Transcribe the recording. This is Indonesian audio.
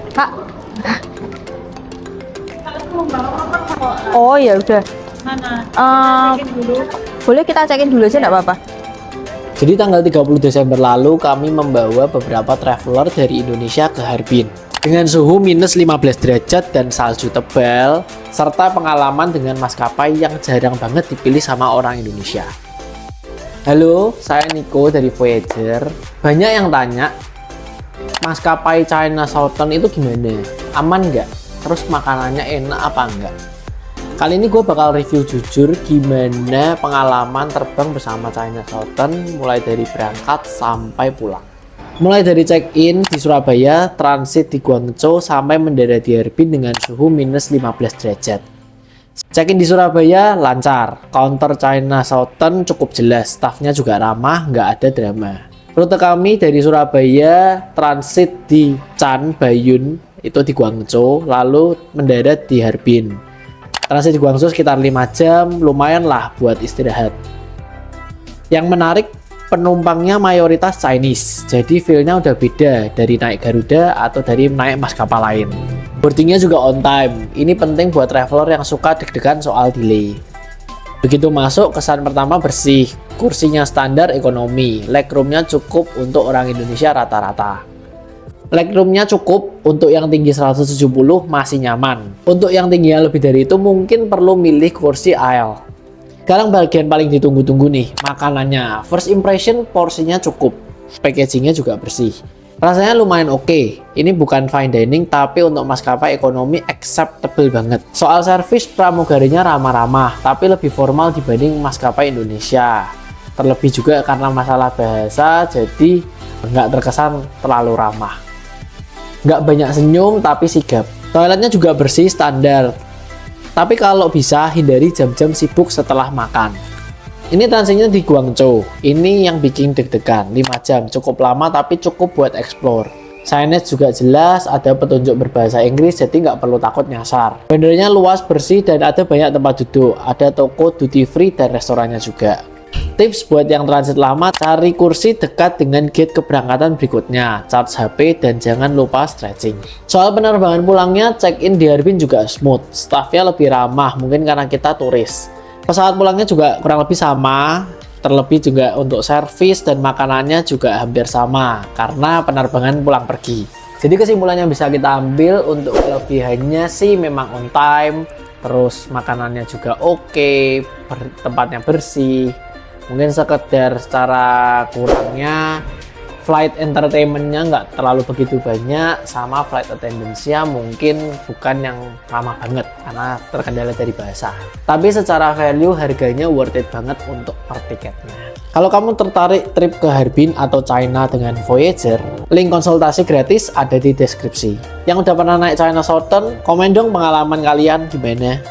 Kak. Oh ya udah. Boleh kita cekin dulu aja nggak apa-apa. Jadi tanggal 30 Desember lalu kami membawa beberapa traveler dari Indonesia ke Harbin dengan suhu minus 15 derajat dan salju tebal serta pengalaman dengan maskapai yang jarang banget dipilih sama orang Indonesia. Halo, saya Niko dari Voyager. Banyak yang tanya, maskapai China Southern itu gimana? Aman nggak? Terus makanannya enak apa enggak? Kali ini gue bakal review jujur gimana pengalaman terbang bersama China Southern mulai dari berangkat sampai pulang. Mulai dari check-in di Surabaya, transit di Guangzhou, sampai mendarat di Harbin dengan suhu minus 15 derajat. Check-in di Surabaya lancar, counter China Southern cukup jelas, staffnya juga ramah, nggak ada drama. Rute kami dari Surabaya, transit di Chan Bayun, itu di Guangzhou, lalu mendarat di Harbin. Transit di Guangzhou sekitar 5 jam, lumayan lah buat istirahat. Yang menarik, penumpangnya mayoritas Chinese, jadi feel-nya udah beda dari naik Garuda atau dari naik maskapai lain. Boardingnya juga on time, ini penting buat traveler yang suka deg-degan soal delay. Begitu masuk, kesan pertama bersih, kursinya standar ekonomi, legroomnya cukup untuk orang Indonesia rata-rata. Legroomnya cukup, untuk yang tinggi 170 masih nyaman. Untuk yang tingginya lebih dari itu mungkin perlu milih kursi aisle. Sekarang bagian paling ditunggu-tunggu nih, makanannya. First impression porsinya cukup, packagingnya juga bersih. Rasanya lumayan oke. Ini bukan fine dining tapi untuk maskapai ekonomi acceptable banget. Soal servis, pramugarinya ramah-ramah tapi lebih formal dibanding maskapai Indonesia. Terlebih juga karena masalah bahasa jadi nggak terkesan terlalu ramah. Nggak banyak senyum tapi sigap. Toiletnya juga bersih standar. Tapi kalau bisa hindari jam-jam sibuk setelah makan. Ini transitnya di Guangzhou. Ini yang bikin deg-degan. 5 jam cukup lama tapi cukup buat explore. Signage juga jelas, ada petunjuk berbahasa Inggris jadi nggak perlu takut nyasar. Bandaranya luas, bersih dan ada banyak tempat duduk. Ada toko duty free dan restorannya juga. Tips buat yang transit lama, cari kursi dekat dengan gate keberangkatan berikutnya, charge HP, dan jangan lupa stretching. Soal penerbangan pulangnya, check-in di Harbin juga smooth, staffnya lebih ramah, mungkin karena kita turis. Pesawat pulangnya juga kurang lebih sama, terlebih juga untuk servis dan makanannya juga hampir sama, karena penerbangan pulang pergi. Jadi kesimpulannya bisa kita ambil, untuk kelebihannya sih memang on time, terus makanannya juga oke, tempatnya bersih. Mungkin sekedar secara kurangnya flight entertainment-nya nggak terlalu begitu banyak, sama flight attendance-nya mungkin bukan yang ramah banget karena terkendala dari bahasa. Tapi secara value harganya worth it banget untuk per tiketnya. Kalau kamu tertarik trip ke Harbin atau China dengan Voyager, link konsultasi gratis ada di deskripsi. Yang udah pernah naik China Southern, komen dong pengalaman kalian gimana.